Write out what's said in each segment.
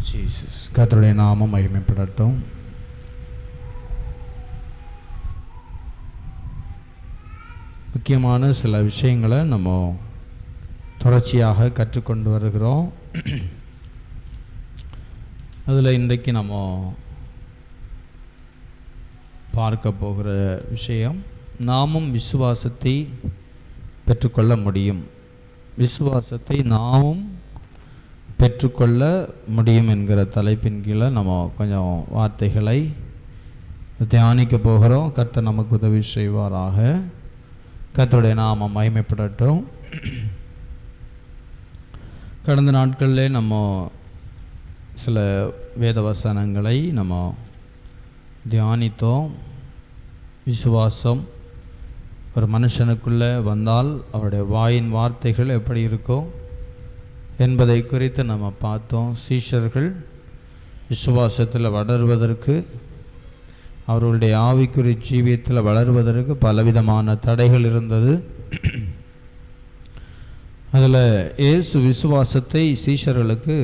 Jesus. கர்த்தருடைய நாமம் மகிமைப்படட்டும். முக்கியமான சில விஷயங்களை நம்ம தொடர்ச்சியாக கற்றுக்கொண்டு வருகிறோம். அதில் இன்றைக்கு நம்ம பார்க்க போகிற விஷயம், நாமும் விசுவாசத்தை பெற்றுக்கொள்ள முடியும். விசுவாசத்தை நாமும் பெற்றுக்கொள்ள முடியும் என்கிற தலைப்பின் கீழே நம்ம கொஞ்சம் வார்த்தைகளை தியானிக்க போகிறோம். கர்த்தர் நமக்கு உதவி செய்வாராக. கர்த்தருடைய நாமம் மகிமைப்படட்டும். கடந்த நாட்களிலே நம்ம சில வேத வசனங்களை நம்ம தியானித்தோம். விசுவாசம் ஒரு மனுஷனுக்குள்ளே வந்தால் அவருடைய வாயின் வார்த்தைகள் எப்படி இருக்கும் என்பதை குறித்து நம்ம பார்த்தோம். சீஷர்கள் விசுவாசத்தில் வளருவதற்கு, அவர்களுடைய ஆவிக்குரிய ஜீவியத்தில் வளருவதற்கு பலவிதமான தடைகள் இருந்தது. அதில் இயேசு விசுவாசத்தை சீஷர்களுக்கு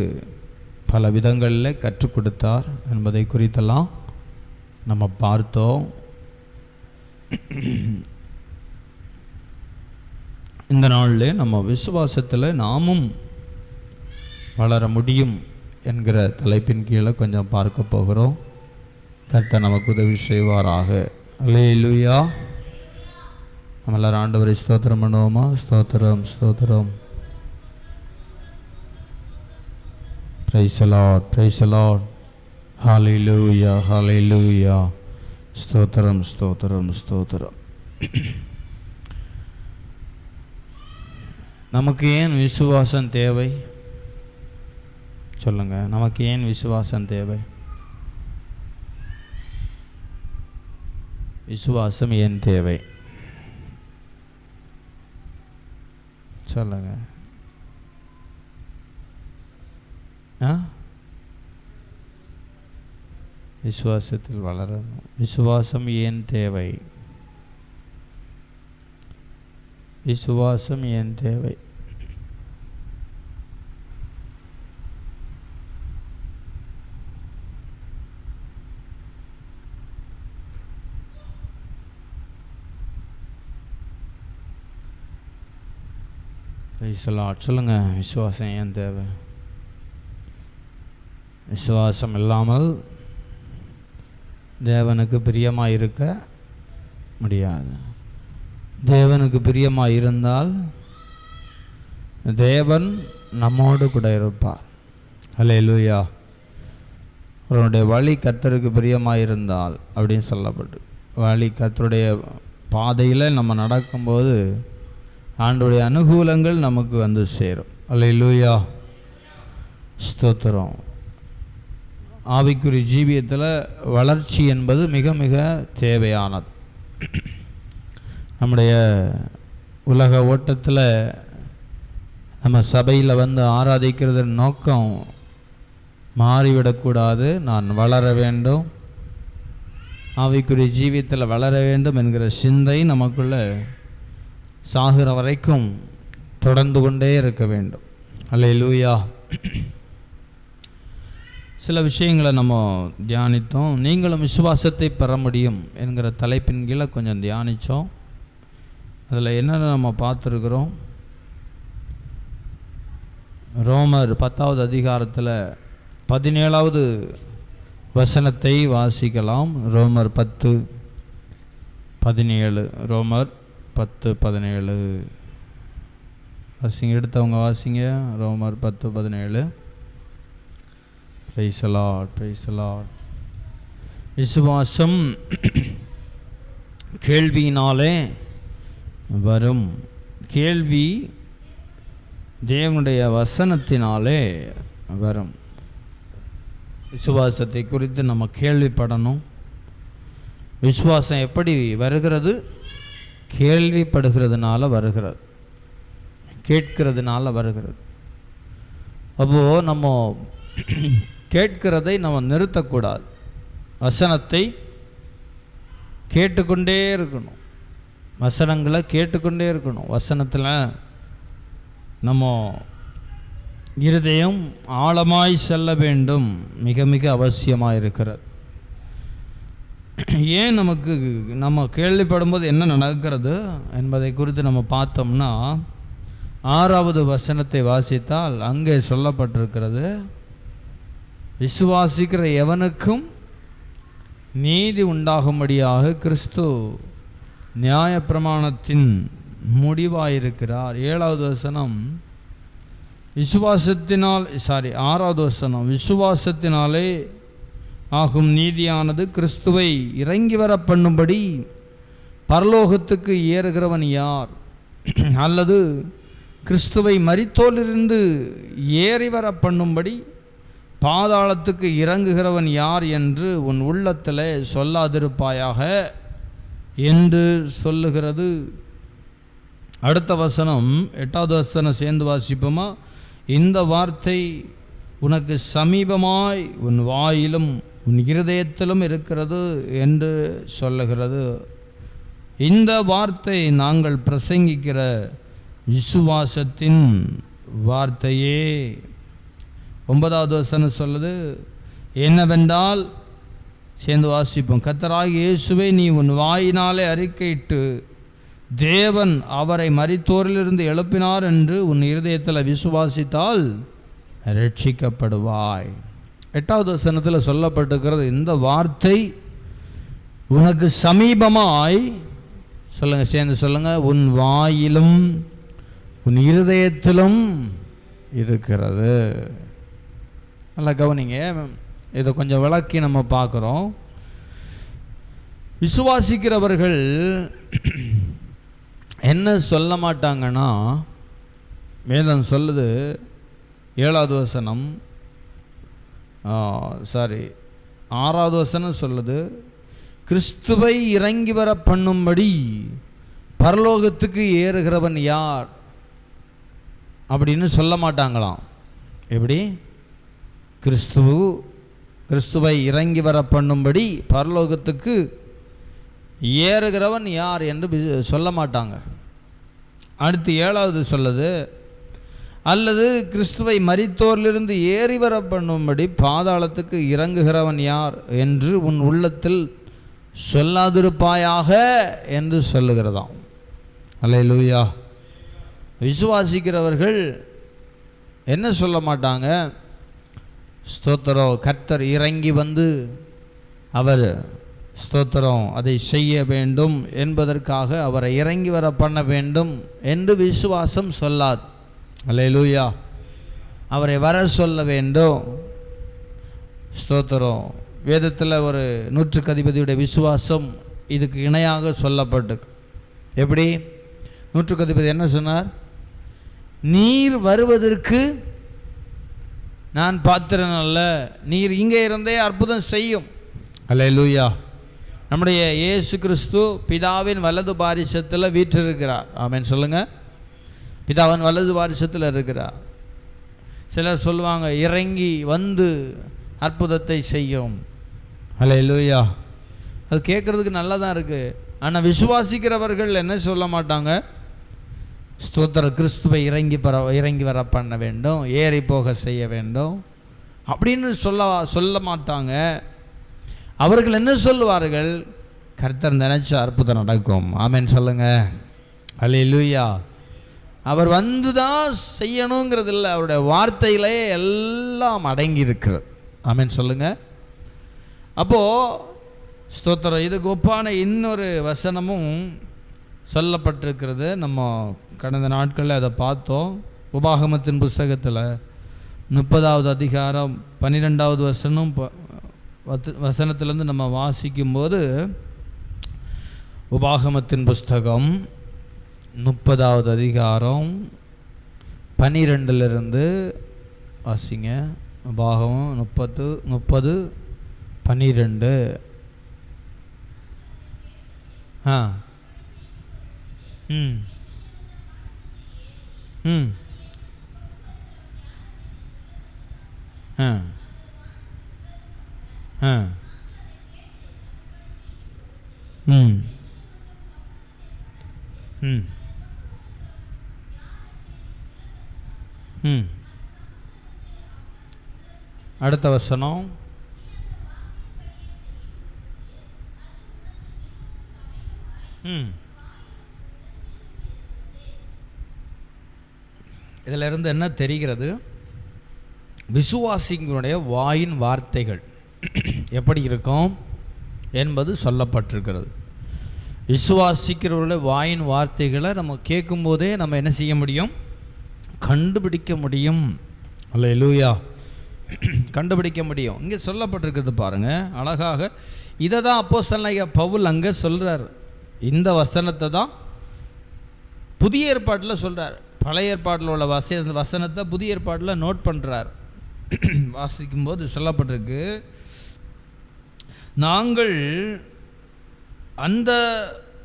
பல விதங்களில் கற்றுக் கொடுத்தார் என்பதை குறித்தெல்லாம் நம்ம பார்த்தோம். இந்த நாளில் நம்ம விசுவாசத்தில் நாமும் வளர முடியும் என்கிற தலைப்பின் கீழே கொஞ்சம் பார்க்க போகிறோம். கர்த்தர் நமக்கு உதவி செய்வாராக. அல்லேலூயா. நம்ம எல்லாரும் ஆண்டவரை ஸ்தோத்திரம் பண்ணுவோமா? ஸ்தோத்திரம் ஸ்தோத்திரம். Praise the lord, praise the lord. Hallelujah, hallelujah. ஸ்தோத்திரம் ஸ்தோத்திரம் ஸ்தோத்திரம். நமக்கு ஏன் விசுவாசம் தேவை? சொல்லுங்க, நமக்கு ஏன் விசுவாசம் தேவை? விசுவாசம் ஏன் தேவை? சொல்லுங்க. விசுவாசத்தில் வளரணும். விசுவாசம் ஏன் தேவை? விசுவாசம் ஏன் தேவை? சொல்லுங்க, விசுவாசம் ஏன் தேவை? விசுவாசம் இல்லாமல் தேவனுக்கு பிரியமாக இருக்க முடியாது. தேவனுக்கு பிரியமாக இருந்தால் தேவன் நம்மோடு கூட இருப்பார். அல்லேலூயா. அவருடைய வழி கர்த்தருக்கு பிரியமாக இருந்தால் அப்படின்னு சொல்லப்பட்டு, வழி கர்த்தருடைய பாதையில் நம்ம நடக்கும்போது ஆண்டவருடைய அனுகூலங்கள் நமக்கு வந்து சேரும். அல்லேலூயா, ஸ்தோத்திரம். ஆவிக்குரிய ஜீவியத்தில் வளர்ச்சி என்பது மிக மிக தேவையானது. நம்முடைய உலக ஓட்டத்தில் நம்ம சபையில் வந்து ஆராதிக்கிறது நோக்கம் மாறிவிடக்கூடாது. நான் வளர வேண்டும், ஆவிக்குரிய ஜீவியத்தில் வளர வேண்டும் என்கிற சிந்தை நமக்குள்ளே சாகிற வரைக்கும் தொடர்ந்து கொண்டே இருக்க வேண்டும். அல்லேலூயா. சில விஷயங்களை நம்ம தியானித்தோம். நீங்களும் விசுவாசத்தை பெற முடியும் என்கிற தலைப்பின் கீழே கொஞ்சம் தியானித்தோம். அதில் என்னென்ன நம்ம பார்த்துருக்குறோம்? ரோமர் 10வது அதிகாரத்தில் 17வது வசனத்தை வாசிக்கலாம். ரோமர் 10:17. ரோமர் 10:17 வாசிங்க. எடுத்தவங்க வாசிங்க. ரோமர் 10:17. Price the lord, praise the Lord. விசுவாசம் கேள்வியினாலே வரும். கேள்வி தேவனுடைய வசனத்தினாலே வரும். விசுவாசத்தை குறித்து நம்ம கேள்விப்படணும். விசுவாசம் எப்படி வருகிறது? கேள்விப்படுகிறதுனால வருகிறது, கேட்கிறதுனால வருகிறது. அப்போது நம்ம கேட்கிறதை நம்ம நிறுத்தக்கூடாது. வசனத்தை கேட்டுக்கொண்டே இருக்கணும். வசனங்களை கேட்டுக்கொண்டே இருக்கணும். வசனத்தில் நம்ம இருதயம் ஆழமாய் செல்ல வேண்டும், மிக மிக அவசியமாக இருக்கிறது. ஏன் நம்ம கேள்விப்படும்போது என்ன நடக்கிறது என்பதை குறித்து நம்ம பார்த்தோம்னா, 6வது வசனத்தை வாசித்தால் அங்கே சொல்லப்பட்டிருக்கிறது, விசுவாசிக்கிற எவனுக்கும் நீதி உண்டாகும்படியாக கிறிஸ்து நியாயப்பிரமாணத்தின் முடிவாயிருக்கிறார். 7வது வசனம் விசுவாசத்தினால் 6வது வசனம், விசுவாசத்தினாலே ஆகும் நீதியானது கிறிஸ்துவை இறங்கி வர பண்ணும்படி பரலோகத்துக்கு ஏறுகிறவன் யார்? அல்லது கிறிஸ்துவை மரித்தோரிலிருந்து ஏறி வர பண்ணும்படி பாதாளத்துக்கு இறங்குகிறவன் யார் என்று உன் உள்ளத்தில் சொல்லாதிருப்பாயாக என்று சொல்லுகிறது. அடுத்த வசனம் 8வது வசனம் சேர்ந்து வாசிப்போமா? இந்த வார்த்தை உனக்கு சமீபமாய் உன் வாயிலும் உன் இருதயத்திலும் இருக்கிறது என்று சொல்லுகிறது. இந்த வார்த்தை நாங்கள் பிரசங்கிக்கிற விசுவாசத்தின் வார்த்தையே. 9வது வசனம் சொல்லுது என்னவென்றால், சேர்ந்து வாசிப்போம், கர்த்தராகிய இயேசுவை நீ உன் வாயினாலே அறிக்கையிட்டு தேவன் அவரை மரித்தோரிலிருந்து எழுப்பினார் என்று உன் இருதயத்தில் விசுவாசித்தால் ரட்சிக்கப்படுவாய். 8வது வசனத்தில் சொல்லப்பட்டிருக்கிறது, இந்த வார்த்தை உனக்கு சமீபமாய், சொல்லுங்கள், சேர்ந்து சொல்லுங்கள், உன் வாயிலும் உன் இருதயத்திலும் இருக்கிறது. நல்லா கவனிங்க, இதை கொஞ்சம் விளக்கி நம்ம பார்க்குறோம். விசுவாசிக்கிறவர்கள் என்ன சொல்ல மாட்டாங்கன்னா, வேதம் சொல்லுது 7வது வசனம் 6வது வசனம் சொல்லுது, கிறிஸ்துவை இறங்கி வர பண்ணும்படி பரலோகத்துக்கு ஏறுகிறவன் யார் அப்படின்னு சொல்ல மாட்டாங்களாம். எப்படி? கிறிஸ்துவை இறங்கி வர பண்ணும்படி பரலோகத்துக்கு ஏறுகிறவன் யார் என்று சொல்ல மாட்டாங்க. அடுத்து 7வது சொல்லுது, அல்லது கிறிஸ்துவை மரித்தோரிலிருந்து ஏறி வர பண்ணும்படி பாதாளத்துக்கு இறங்குகிறவன் யார் என்று உன் உள்ளத்தில் சொல்லாதிருப்பாயாக என்று சொல்லுகிறதாம். அல்லேலூயா. விசுவாசிக்கிறவர்கள் என்ன சொல்ல மாட்டாங்க? ஸ்தோத்திரம், கர்த்தர் இறங்கி வந்து அவர் ஸ்தோத்திரம் அதை செய்ய வேண்டும் என்பதற்காக அவரை இறங்கி வர பண்ண வேண்டும் என்று விசுவாசம் சொல்லாது. அல்லேலூயா. அவரை வர சொல்ல வேண்டும். ஸ்தோத்திரம். வேதத்தில் ஒரு 100க்கு அதிபதியுடைய விசுவாசம் இதுக்கு இணையாக சொல்லப்பட்டு, எப்படி? 100க்கு அதிபதி என்ன சொன்னார்? நீர் வருவதற்கு நான் பாத்திரன் அல்ல, நீர் இங்கே இருந்தே அற்புதம் செய்யும். அல்லேலூயா. நம்முடைய இயேசு கிறிஸ்து பிதாவின் வலது பாரிசத்தில் வீற்றிருக்கிறார். ஆமென் சொல்லுங்கள். பிதாவின் வலது பாரிசத்தில் இருக்கிறார். சிலர் சொல்லுவாங்க இறங்கி வந்து அற்புதத்தை செய்யும். அல்லேலூயா. அது கேட்குறதுக்கு நல்லா தான் இருக்குது. ஆனால் விசுவாசிக்கிறவர்கள் என்ன சொல்ல மாட்டாங்க? ஸ்தோத்திர, கிறிஸ்துவை இறங்கி வர பண்ண வேண்டும், ஏறி போக செய்ய வேண்டும் அப்படின்னு சொல்ல மாட்டாங்க. அவர்கள் என்ன சொல்லுவார்கள்? கர்த்தர் நினைச்ச அற்புதம் நடக்கும். ஆமென் சொல்லுங்க. அல்லேலூயா. அவர் வந்து தான் செய்யணுங்கிறது இல்லை, அவருடைய வார்த்தையிலே எல்லாம் அடங்கி இருக்கிறது. ஆமென் சொல்லுங்க. அப்போது ஸ்தோத்திரம், இதுக்கு ஒப்பான இன்னொரு வசனமும் சொல்லப்பட்டிருக்கிறது. நம்ம கடந்த நாட்களில் அதை பார்த்தோம். உபாகமத்தின் புஸ்தகத்தில் 30வது அதிகாரம் 12வது வசனத்திலேருந்து நம்ம வாசிக்கும்போது, உபாகமத்தின் புஸ்தகம் 30வது அதிகாரம் 12லிருந்து வாசிங்க. உபாகமம் 30:12. ம் ம் ஆ ஆ ம் ம் ம் அடுத்த வசனம். இதில் இருந்து என்ன தெரிகிறது? விசுவாசிகளுடைய வாயின் வார்த்தைகள் எப்படி இருக்கும் என்பது சொல்லப்பட்டிருக்கிறது. விசுவாசிக்கிறவர்களுடைய வாயின் வார்த்தைகளை நம்ம கேட்கும்போதே நம்ம என்ன செய்ய முடியும்? கண்டுபிடிக்க முடியும். அல்லேலூயா, கண்டுபிடிக்க முடியும். இங்கே சொல்லப்பட்டிருக்கிறது பாருங்கள் அழகாக. இதை தான் அப்போஸ்தலனாகிய பவுல் அங்கே சொல்கிறார். இந்த வசனத்தை தான் புதிய ஏற்பாட்டில் சொல்கிறார். பழைய ஏற்பாட்டில் உள்ள வசனத்தை புதிய ஏற்பாட்டில் நோட் பண்ணுறார். வாசிக்கும்போது சொல்லப்பட்டிருக்கு, நாங்கள்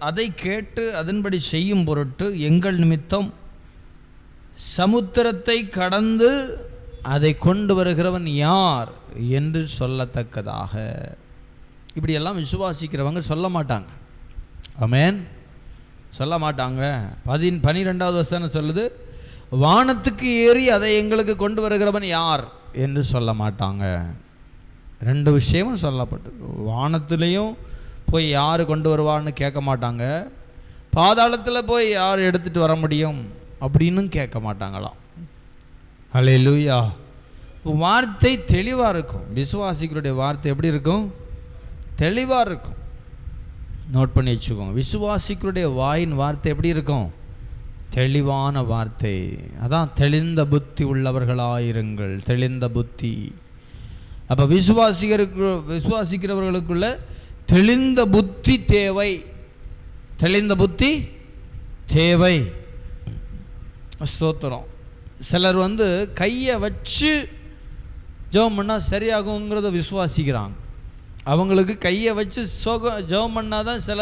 அதை கேட்டு அதன்படி செய்யும் பொருட்டு எங்கள் நிமித்தம் சமுத்திரத்தை கடந்து அதை கொண்டு வருகிறவன் யார் என்று சொல்லத்தக்கதாக. இப்படியெல்லாம் விசுவாசிக்கிறவங்க சொல்ல மாட்டாங்க. ஆமென், சொல்ல மாட்டாங்க. 12வது வசனம் சொல்லுது, வானத்துக்கு ஏறி அதை எங்களுக்கு கொண்டு வருகிறவன் யார் என்று சொல்ல மாட்டாங்க. 2 விஷயமும் சொல்லப்பட்டிருக்கு. வானத்துலேயும் போய் யார் கொண்டு வருவான்னு கேட்க மாட்டாங்க, பாதாளத்தில் போய் யார் எடுத்துகிட்டு வர முடியும் அப்படின்னு கேட்க மாட்டாங்களாம். அல்லேலூயா. வார்த்தை தெளிவாக இருக்கும். விசுவாசிகளுடைய வார்த்தை எப்படி இருக்கும்? தெளிவாக இருக்கும். நோட் பண்ணி வச்சுக்கோங்க. விசுவாசிகளுடைய வாயின் வார்த்தை எப்படி இருக்கும்? தெளிவான வார்த்தை. அதான் தெளிந்த புத்தி உள்ளவர்களாயிருங்கள். தெளிந்த புத்தி. அப்போ விசுவாசிக்கிறவர்களுக்குள்ள தெளிந்த புத்தி தேவை. தெளிந்த புத்தி தேவை. ஸ்தோத்திரம். சிலர் கையை வச்சு ஜெபம் பண்ணால் சரியாகுங்கிறத விசுவாசிக்கிறாங்க. அவங்களுக்கு கையை வச்சு ஜெபம் பண்ணால் தான் சில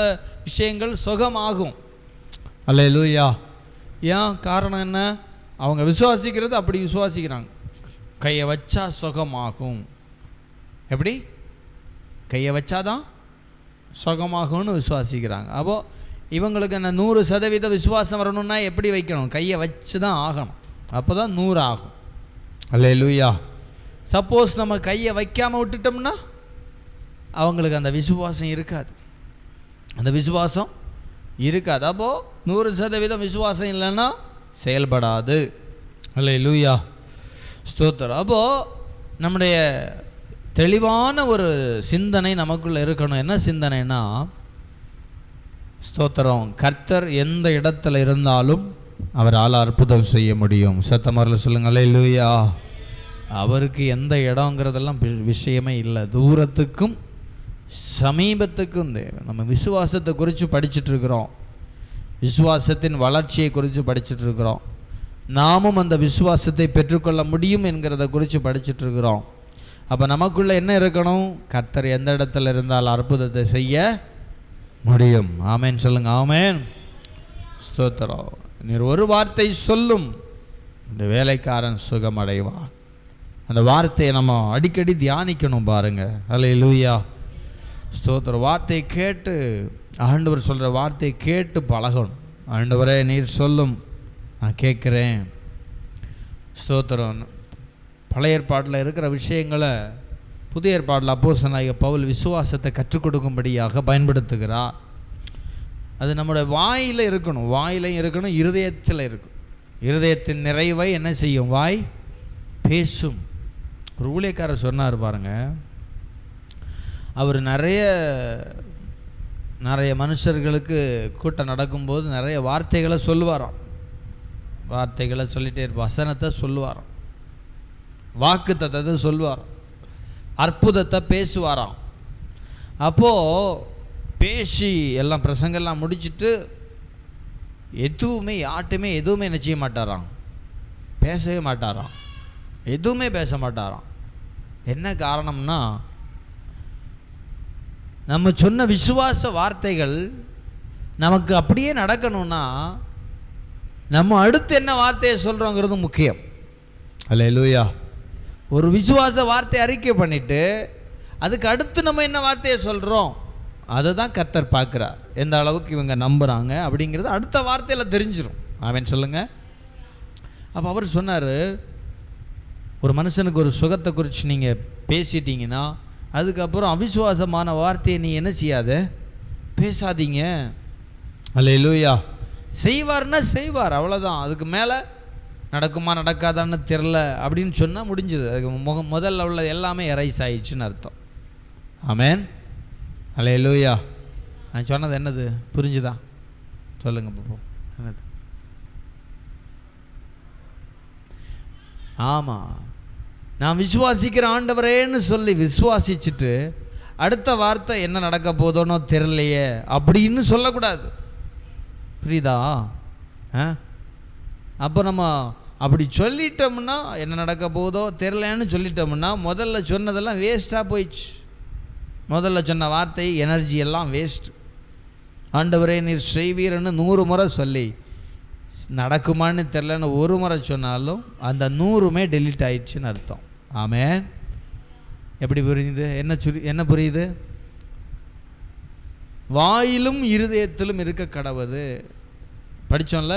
விஷயங்கள் சுகமாகும். அல்லேலூயா. ஏன்? காரணம் என்ன? அவங்க விசுவாசிக்கிறது அப்படி விசுவாசிக்கிறாங்க. கையை வச்சா சுகமாகும். எப்படி? கையை வச்சாதான் சுகமாகும்னு விசுவாசிக்கிறாங்க. அப்போது இவங்களுக்கு என்ன 100% விசுவாசம் வரணும்னா எப்படி வைக்கணும்? கையை வச்சு தான் ஆகணும். அப்போ தான் 100 ஆகும். அல்லேலூயா. சப்போஸ் நம்ம கையை வைக்காமல் விட்டுட்டோம்னா அவங்களுக்கு அந்த விசுவாசம் இருக்காது. அந்த விசுவாசம் இருக்காது. அப்போது 100% விசுவாசம் இல்லைன்னா செயல்படாது. அல்லேலூயா, ஸ்தோத்திரம். அப்போது நம்முடைய தெளிவான ஒரு சிந்தனை நமக்குள்ளே இருக்கணும். என்ன சிந்தனைனா, ஸ்தோத்திரம், கர்த்தர் எந்த இடத்துல இருந்தாலும் அவரால் அற்புதம் செய்ய முடியும். சத்தமரில் சொல்லுங்கள் அல்லேலூயா. அவருக்கு எந்த இடங்கிறதெல்லாம் விஷயமே இல்லை. தூரத்துக்கும் சமீபத்துக்கும் நம்ம விசுவாசத்தை குறித்து படிச்சுட்ருக்கிறோம். விசுவாசத்தின் வளர்ச்சியை குறித்து படிச்சுட்ருக்கிறோம். நாமும் அந்த விசுவாசத்தை பெற்றுக்கொள்ள முடியும் என்கிறத குறித்து படிச்சுட்ருக்கிறோம். அப்போ நமக்குள்ளே என்ன இருக்கணும்? கர்த்தர் எந்த இடத்துல இருந்தால் அற்புதத்தை செய்ய முடியும். ஆமேன் சொல்லுங்க. ஆமேன், ஸ்தோத்திரம். நீர் ஒரு வார்த்தை சொல்லும், இந்த வேலைக்காரன் சுகமடைவான். அந்த வார்த்தையை நம்ம அடிக்கடி தியானிக்கணும் பாருங்க. அல்லேலூயா, ஸ்தோத்திரம். வார்த்தையை கேட்டு, ஆண்டவர் சொல்கிற வார்த்தையை கேட்டு பழகணும். ஆண்டவரே நீர் சொல்லும், நான் கேட்குறேன். ஸ்தோத்திரம். பழைய ஏற்பாட்டில் இருக்கிற விஷயங்களை புதிய ஏற்பாட்டில் அப்போஸ்தலனாகிய பவுல் விசுவாசத்தை கற்றுக் கொடுக்கும்படியாக பயன்படுத்துகிறார். அது நம்முடைய வாயில் இருக்கணும். வாயிலையும் இருக்கணும், இருதயத்தில் இருக்கும். இருதயத்தின் நிறைவை என்ன செய்யும்? வாய் பேசும். ஒரு ஊழியக்காரர் சொன்னார் பாருங்க. அவர் நிறைய மனுஷர்களுக்கு கூட்டம் நடக்கும்போது நிறைய வார்த்தைகளை சொல்லுவாராம். வார்த்தைகளை சொல்லிகிட்டே இருப்பார். வசனத்தை சொல்லுவாராம், வாக்கு தத்தத்தை சொல்லுவாராம், அற்புதத்தை பேசுவாராம். அப்போது பேசி எல்லாம் பிரசங்கெல்லாம் முடிச்சுட்டு யார்ட்டுமே எதுவுமே என்ன செய்ய மாட்டாராம்? பேசவே மாட்டாராம். எதுவுமே பேச மாட்டாராம். என்ன காரணம்னா, நம்ம சொன்ன விசுவாச வார்த்தைகள் நமக்கு அப்படியே நடக்கணும்னா நம்ம அடுத்து என்ன வார்த்தையை சொல்கிறோங்கிறது முக்கியம். அல்லேலூயா. ஒரு விசுவாச வார்த்தையை அறிக்கை பண்ணிவிட்டு அதுக்கு அடுத்து நம்ம என்ன வார்த்தையை சொல்கிறோம் அதை தான் கர்த்தர் பார்க்குறார். எந்த அளவுக்கு இவங்க நம்புகிறாங்க அப்படிங்கிறது அடுத்த வார்த்தையில் தெரிஞ்சிடும். அவன் சொல்லுங்கள். அப்போ அவர் சொன்னார், ஒரு மனுஷனுக்கு ஒரு சுகத்தை குறித்து நீங்கள் பேசிட்டீங்கன்னா அதுக்கப்புறம் அவிசுவாசமான வார்த்தையை நீ என்ன செய்யாத, பேசாதீங்க. அல்லேலூயா. செய்வார்னா செய்வார், அவ்வளோதான். அதுக்கு மேலே நடக்குமா நடக்காதான்னு தெரில அப்படின்னு சொன்னால் முடிஞ்சது. அதுக்கு முதல்ல உள்ள எல்லாமே எரைஸ் ஆயிடுச்சுன்னு அர்த்தம். ஆமேன். அல்லேலூயா. நான் சொன்னது என்னது புரிஞ்சுதா? சொல்லுங்க பாப்போம். என்னது? ஆமாம், நான் விசுவாசிக்கிற ஆண்டவரேன்னு சொல்லி விசுவாசிச்சுட்டு அடுத்த வார்த்தை என்ன நடக்க போதோனோ தெரியலையே அப்படின்னு சொல்லக்கூடாது. புரியுதா? அப்போ நம்ம அப்படி சொல்லிட்டோம்னா என்ன நடக்க போதோ தெரியலன்னு சொல்லிட்டோம்னா முதல்ல சொன்னதெல்லாம் வேஸ்ட்டாக போயிடுச்சு. முதல்ல சொன்ன வார்த்தை எனர்ஜி எல்லாம் வேஸ்ட். ஆண்டவரே நீர் செய்வீர்னு 100 முறை சொல்லி நடக்குமான்னு தெரிலன்னு ஒரு முறை சொன்னாலும் அந்த 100மே டெலீட் ஆயிடுச்சுன்னு அர்த்தம். ஆமேன். எப்படி புரியுது? என்ன புரியுது? வாயிலும் இருதயத்திலும் இருக்க கடவுது. படித்தோம்ல,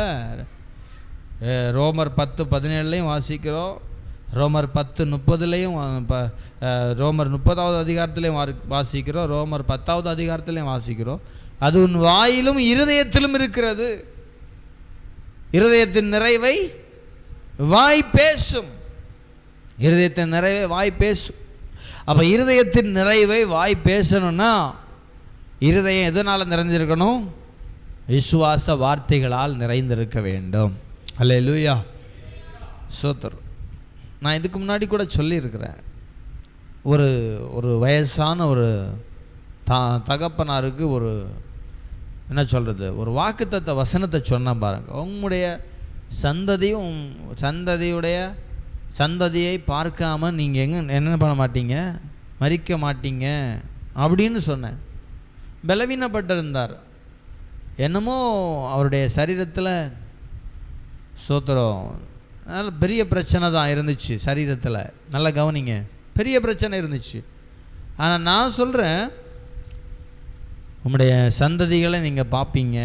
ரோமர் 10:17 வாசிக்கிறோம், ரோமர் 10:30 ரோமர் 30வது அதிகாரத்திலையும் வாசிக்கிறோம், ரோமர் 10வது அதிகாரத்திலையும் வாசிக்கிறோம். அது உன் வாயிலும் இருதயத்திலும் இருக்கிறது. இருதயத்தின் நிறைவை வாய் பேசும். இருதயத்தின் நிறைவை வாய் பேசும். அப்போ இருதயத்தின் நிறைவை வாய் பேசணும்னா இருதயம் எதனால் நிறைந்திருக்கணும்? விசுவாச வார்த்தைகளால் நிறைந்திருக்க வேண்டும். அல்லேலூயா. ஸ்தோத்திரம். நான் இதுக்கு முன்னாடி கூட சொல்லியிருக்கிறேன். ஒரு வயசான ஒரு தகப்பனாருக்கு ஒரு என்ன சொல்கிறது, ஒரு வாக்குத்தத்த வசனத்தை சொன்னால் பாருங்கள். உங்களுடைய சந்ததியை பார்க்காம நீங்கள் என்ன பண்ண மாட்டீங்க, மரிக்க மாட்டீங்க அப்படின்னு சொன்னேன். பலவீனப்பட்டிருந்தார். என்னமோ அவருடைய சரீரத்தில் ஸ்தோத்திரம் நல்ல பெரிய பிரச்சனை தான் இருந்துச்சு. சரீரத்தில் நல்லா கவனிங்க, பெரிய பிரச்சனை இருந்துச்சு. ஆனால் நான் சொல்கிறேன், உங்களுடைய சந்ததிகளை நீங்கள் பார்ப்பீங்க.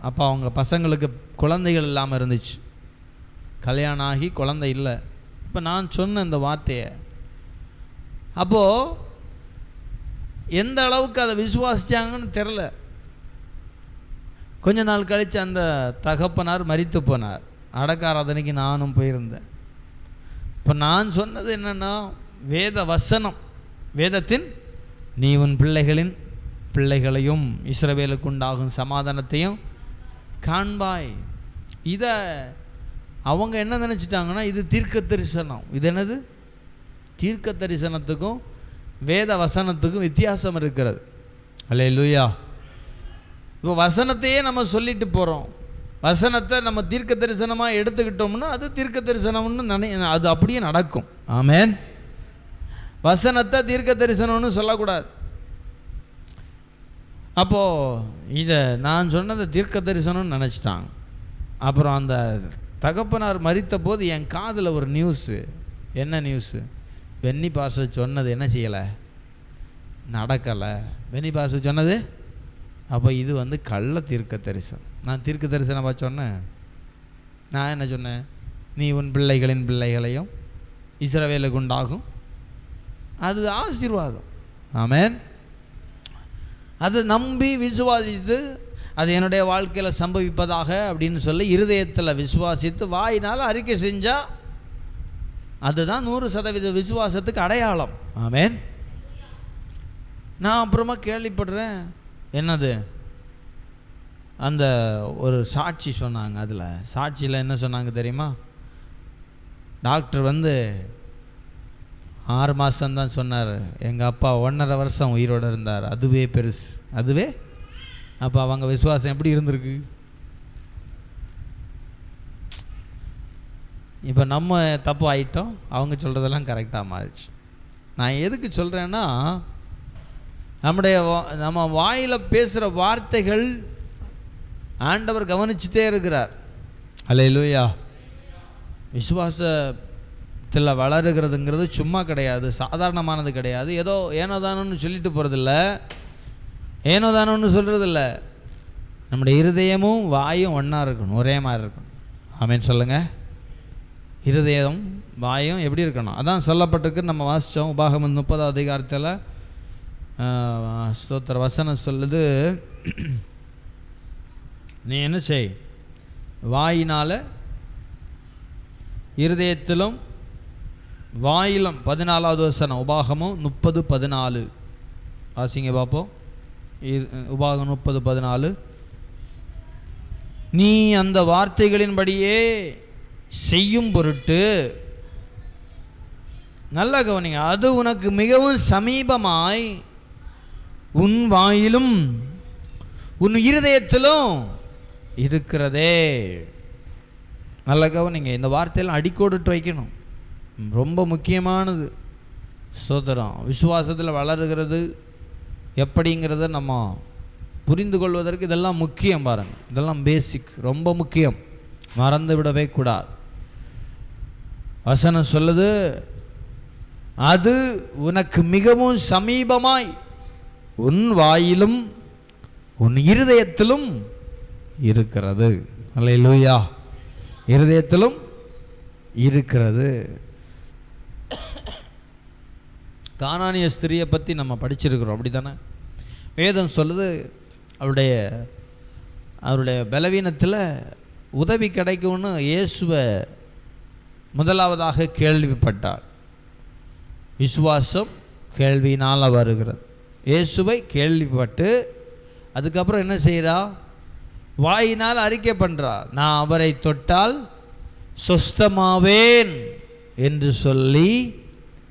அப்போ அவங்க பசங்களுக்கு குழந்தைகள் இல்லாமல் இருந்துச்சு, கல்யாணம் ஆகி குழந்தை இல்லை. இப்போ நான் சொன்ன இந்த வார்த்தையை அப்போது எந்த அளவுக்கு அதை விசுவாசித்தாங்கன்னு தெரில. கொஞ்ச நாள் கழித்து அந்த தகப்பனார் மரித்து போனார். அடக்க ஆராதனைக்கு நானும் போயிருந்தேன். இப்போ நான் சொன்னது என்னென்னா, வேத வசனம், வேதத்தின் நீ உன் பிள்ளைகளையும் இஸ்ரவேலுக்கு உண்டாகும் சமாதானத்தையும் காண்பாய். இதை அவங்க என்ன நினச்சிட்டாங்கன்னா, இது தீர்க்க தரிசனம். இது என்னது? தீர்க்க தரிசனத்துக்கும் வேத வசனத்துக்கும் வித்தியாசம் இருக்கிறது. அல்லேலூயா. இப்போ வசனத்தையே நம்ம சொல்லிட்டு போகிறோம். வசனத்தை நம்ம தீர்க்க தரிசனமாக எடுத்துக்கிட்டோம்னா அது தீர்க்க தரிசனம்னு அது அப்படியே நடக்கும். ஆமேன். வசனத்தை தீர்க்க தரிசனம்னு சொல்லக்கூடாது. அப்போது இதை நான் சொன்னதை தீர்க்க தரிசனம்னு நினச்சிட்டாங்க. அப்புறம் அந்த தகப்பனார் மரித்த போது என் காதில் ஒரு நியூஸு. என்ன நியூஸு? பென்னி பாஸ்டர் சொன்னது என்ன செய்யலை, நடக்கலை. பென்னி பாஸ்டர் சொன்னது அப்போ இது கள்ள தீர்க்க தரிசனம். நான் தீர்க்க தரிசனமாக சொன்னேன்? நான் என்ன சொன்னேன்? நீ உன் பிள்ளைகளையும் இஸ்ரவேலுக்கு உண்டாகும், அது ஆசீர்வாதம். ஆமேன். அது நம்பி விசுவாசித்து அது என்னுடைய வாழ்க்கையில் சம்பவிப்பதாக அப்படின்னு சொல்லி இருதயத்தில் விசுவாசித்து வாயினால் அறிக்கை செஞ்சால் அதுதான் 100% விசுவாசத்துக்கு அடையாளம். ஆமேன். நான் அப்புறமா கேள்விப்படுறேன், என்னது, அந்த ஒரு சாட்சி சொன்னாங்க. அதில் சாட்சியில் என்ன சொன்னாங்க தெரியுமா? டாக்டர் 6 மாதம்தான் சொன்னார். எங்கள் அப்பா 1.5 வருஷம் உயிரோடு இருந்தார். அதுவே பெருசு. அதுவே அப்போ அவங்க விசுவாசம் எப்படி இருந்திருக்கு? இப்போ நம்ம தப்பு ஆகிட்டோம், அவங்க சொல்கிறதெல்லாம் கரெக்டாக மாறிடுச்சு. நான் எதுக்கு சொல்கிறேன்னா, நம்ம வாயில் பேசுகிற வார்த்தைகள் ஆண்டவர் கவனிச்சுட்டே இருக்கிறார். அல்லேலூயா. விசுவாசத்தில் வளருகிறதுங்கிறது சும்மா கிடையாது, சாதாரணமானது கிடையாது. ஏதோ ஏனோதானோன்னு சொல்லிட்டு போகிறதில்ல, ஏனோதானோன்னு சொல்கிறதில்ல. நம்முடைய இருதயமும் வாயும் ஒன்றா இருக்கணும், ஒரே மாதிரி இருக்கணும். ஆமேன்னு சொல்லுங்கள். இருதயம் வாயும் எப்படி இருக்கணும், அதான் சொல்லப்பட்டிருக்கு. நம்ம வாசித்தோம் உபாகமம் 30 அதிகாரத்தில் ஸ்தோத்திர வசனம் சொல்லுது, நீ என்ன செய், வாயினால் இருதயத்திலும் வாயிலும். 14வது வசனம் உபாகமம் 30:14 வாசிங்க பார்ப்போம். உபாகம் 30:14. நீ அந்த வார்த்தைகளின்படியே செய்யும் பொருட்டு, நல்ல கவனிங்க, அது உனக்கு மிகவும் சமீபமாய் உன் வாயிலும் உன் இருதயத்திலும் இருக்கிறதே. நல்ல கவனிங்க, இந்த வார்த்தையெல்லாம் அடிக்கோடிட்டு வைக்கணும், ரொம்ப முக்கியமானது. ஸ்தோத்திரம். விசுவாசத்தில் வளருகிறது எப்படிங்கிறத நம்ம புரிந்து கொள்வதற்கு இதெல்லாம் முக்கியம். பாருங்கள், இதெல்லாம் பேசிக், ரொம்ப முக்கியம், மறந்து விடவே கூடாது. வசனம் சொல்லுது, அது உனக்கு மிகவும் சமீபமாய் உன் வாயிலும் உன் இருதயத்திலும் இருக்கிறது. அல்லேலூயா. இருதயத்திலும் இருக்கிறது. கானானிய ஸ்திரியை பற்றி நம்ம படிச்சிருக்கிறோம், அப்படி தானே? வேதம் சொல்லுது, அவருடைய பலவீனத்தில் உதவி கிடைக்கும்னு இயேசுவை முதலாவதாக கேள்விப்பட்டார். விசுவாசம் கேள்வியினால் வருகிறது. இயேசுவை கேள்விப்பட்டு அதுக்கப்புறம் என்ன செய்கிறா, வாயினால் அறிக்கை பண்ணுறா, நான் அவரை தொட்டால் சொஸ்தமாவேன் என்று சொல்லி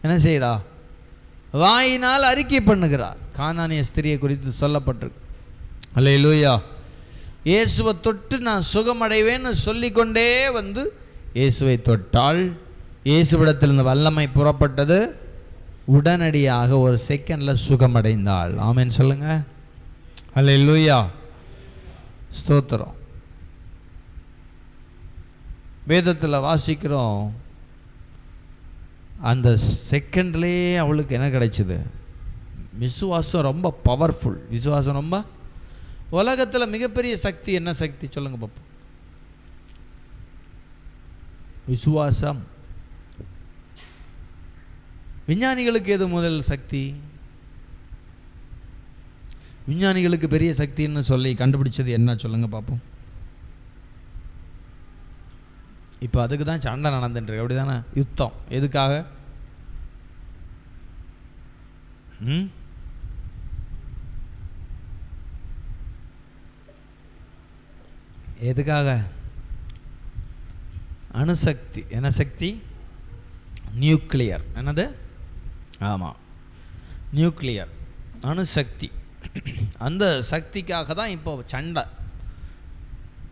என்ன செய்கிறா, வாயினால் அறிக்கை பண்ணுகிறார். கானானிய ஸ்திரியை குறித்து சொல்லப்பட்டிருக்கு. அல்லேலூயா. இயேசுவை தொட்டு நான் சுகமடைவேன்னு சொல்லிக்கொண்டே வந்து இயேசுவை தொட்டால் இயேசுவிடத்திலிருந்து வல்லமை புறப்பட்டது. உடனடியாக ஒரு செகண்டில் சுகமடைந்தாள். ஆமென் சொல்லுங்க. அல்லேலூயா. ஸ்தோத்திரம். வேதத்தில் வாசிக்கிறோம், அந்த செகண்ட்லேயே அவளுக்கு என்ன கிடைச்சிது, விசுவாசம். ரொம்ப பவர்ஃபுல் விசுவாசம். ரொம்ப உலகத்தில் மிகப்பெரிய சக்தி என்ன சக்தி சொல்லுங்க பார்ப்போம்? விசுவாசம். விஞ்ஞானிகளுக்கு எது முதல் சக்தி? விஞ்ஞானிகளுக்கு பெரிய சக்தின்னு சொல்லி கண்டுபிடிச்சது என்ன சொல்லுங்க பார்ப்போம்? இப்போ அதுக்கு தான் சண்டை நடந்துட்டு அப்படி தானே? யுத்தம். எதுக்காக? எதுக்காக? அணுசக்தி. என்ன சக்தி? நியூக்ளியர். என்னது? ஆமாம், நியூக்ளியர், அணுசக்தி. அந்த சக்திக்காக தான் இப்போ சண்டை.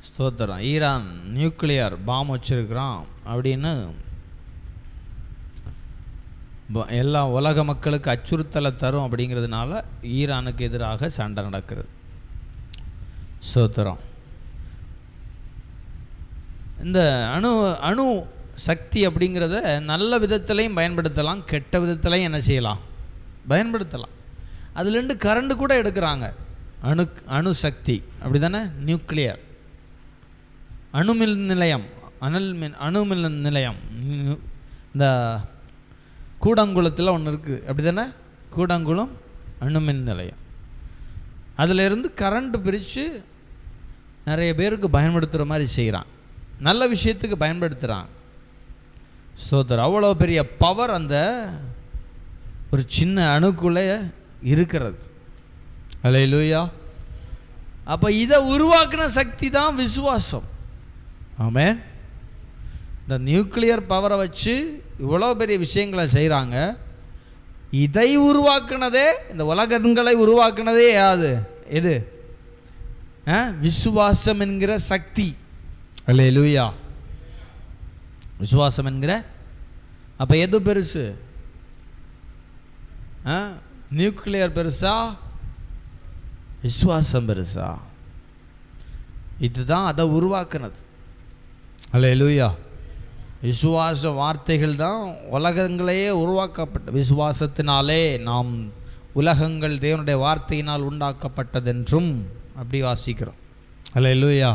ஸ்தோத்திரம். ஈரான் நியூக்ளியர் பாம் வச்சிருக்கிறான் அப்படின்னு எல்லா உலக மக்களுக்கு அச்சுறுத்தலை தரும் அப்படிங்கிறதுனால ஈரானுக்கு எதிராக சண்டை நடக்கிறது. ஸ்தோத்திரம். இந்த அணு சக்தி அப்படிங்கிறத நல்ல விதத்திலையும் பயன்படுத்தலாம், கெட்ட விதத்திலையும் என்ன செய்யலாம், பயன்படுத்தலாம். அதுலேருந்து கரண்டு கூட எடுக்கிறாங்க. அணு சக்தி அப்படி தானே? நியூக்ளியர் அணுமின் நிலையம், அணுமின் நிலையம். இந்த கூடங்குளத்தில் ஒன்று இருக்குது, அப்படி தானே? கூடங்குளம் அணுமின் நிலையம். அதிலிருந்து கரண்ட் பிரித்து நிறைய பேருக்கு பயன்படுத்துகிற மாதிரி செய்கிறான். நல்ல விஷயத்துக்கு பயன்படுத்துகிறான். ஸ்தோத்திரம். அவ்வளோ பெரிய பவர் அந்த ஒரு சின்ன அணுக்குள்ளே இருக்கிறது. அல்லேலூயா. அப்போ இதை உருவாக்கின சக்தி தான் விசுவாசம். ஆமென். இந்த நியூக்ளியர் பவரை வச்சு இவ்வளோ பெரிய விஷயங்களை செய்கிறாங்க. இதை உருவாக்குனதே, இந்த உலகங்களை உருவாக்குனதே யாது? எது? விசுவாசம் என்கிற சக்தி. அல்லேலூயா. விசுவாசம் என்கிற. அப்போ எது பெருசு? நியூக்ளியர் பெருசா, விசுவாசம் பெருசா? இதுதான் அதை உருவாக்குனது. அல்லேலூயா. விசுவாச வார்த்தைகள் தான் உலகங்களையே உருவாக்கப்பட்ட. விசுவாசத்தினாலே நாம் உலகங்கள் தேவனுடைய வார்த்தையினால் உண்டாக்கப்பட்டதென்றும் அப்படி வாசிக்கிறோம். அல்லேலூயா.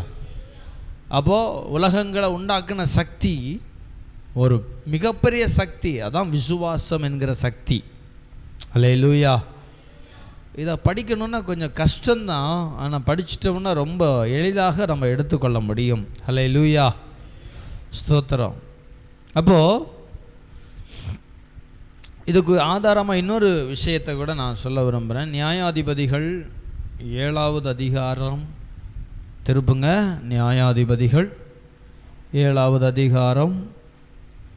அப்போது உலகங்களை உண்டாக்குன சக்தி ஒரு மிகப்பெரிய சக்தி. அதான் விசுவாசம் என்கிற சக்தி. அல்லேலூயா. இதை படிக்கணுன்னா கொஞ்சம் கஷ்டம்தான், ஆனால் படிச்சிட்டோம்னா ரொம்ப எளிதாக நம்ம எடுத்துக்கொள்ள முடியும். அல்லேலூயா, ஸ்தோத்திரம். அப்போது இதுக்கு ஆதாரமாக இன்னொரு விஷயத்தை கூட நான் சொல்ல விரும்புகிறேன். நியாயாதிபதிகள் 7வது அதிகாரம் திருப்புங்க. நியாயாதிபதிகள் 7வது அதிகாரம்.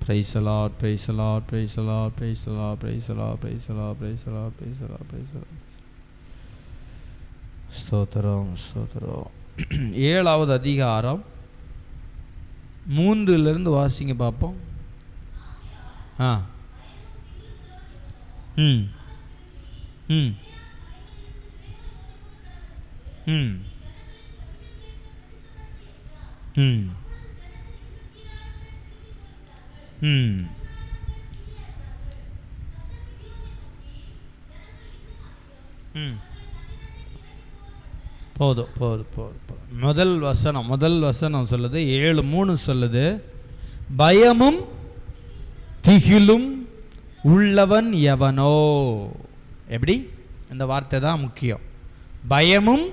Price the lord, praise the lord, praise the lord, praise the lord, praise the lord, praise the lord, praise the lord, praise the lord, praise the Lord. ஸ்தோத்திரம், ஸ்தோத்திரம். 7வது அதிகாரம் 3லிருந்து வாசிங்க பார்ப்போம். ம் ம் ம் ம் ம் ம் போதும் போதும் போதும். முதல் வசனம் சொல்லுது, 7:3 சொல்லுது, பயமும் திகிலும் உள்ளவன் எவனோ. எப்படி? இந்த வார்த்தை தான் முக்கியம். பயமும்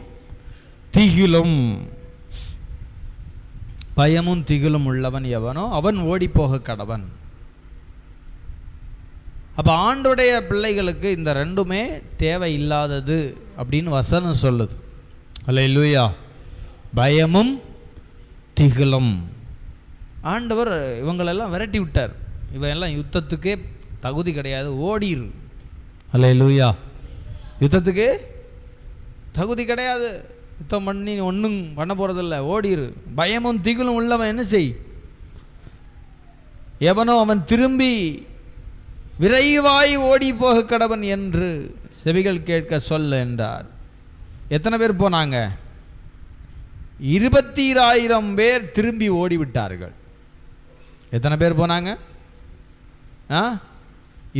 திகிலும், பயமும் திகிலும் உள்ளவன் எவனோ அவன் ஓடி போக கடவன். அப்போ ஆண்டுடைய பிள்ளைகளுக்கு இந்த ரெண்டுமே தேவையில்லாதது அப்படின்னு வசனம் சொல்லுது. அல்லேலூயா. பயமும் திகிலும். ஆண்டவர் இவங்களெல்லாம் விரட்டி விட்டார். இவெல்லாம் யுத்தத்துக்கே தகுதி கிடையாது, ஓடிரு. அல்லேலூயா. யுத்தத்துக்கு தகுதி கிடையாது, யுத்தம் பண்ணி ஒன்றும் பண்ண போகிறதில்ல, ஓடிரு. பயமும் திகிலும் உள்ளவன் என்ன செய்? எவனோ அவன் திரும்பி விரைவாய் ஓடி போக கடவன் என்று செவிகள் கேட்க சொல்ல என்றார். எத்தனை பேர் போனாங்க? 22,000 பேர் திரும்பி ஓடிவிட்டார்கள். எத்தனை பேர் போனாங்க?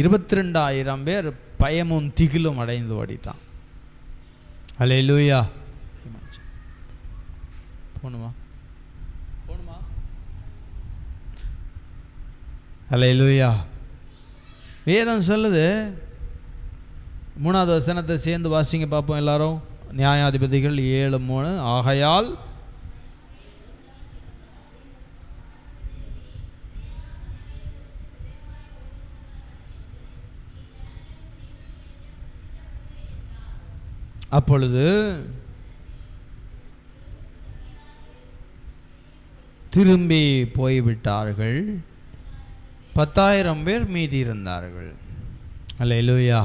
22,000 பேர் பயமும் திகிலும் அடைந்து ஓடிட்டான். அல்லேலூயா. போணுமா? அல்லேலூயா. வேதம் சொல்லுது, 3வது வசனத்தை சேர்ந்து வாசிங்க பார்ப்போம் எல்லாரும். நியாயாதிபதிகள் 7:3. ஆகையால் அப்பொழுது திரும்பி போய்விட்டார்கள், 10,000 பேர் மீதி இருந்தார்கள். அல்லேலூயா.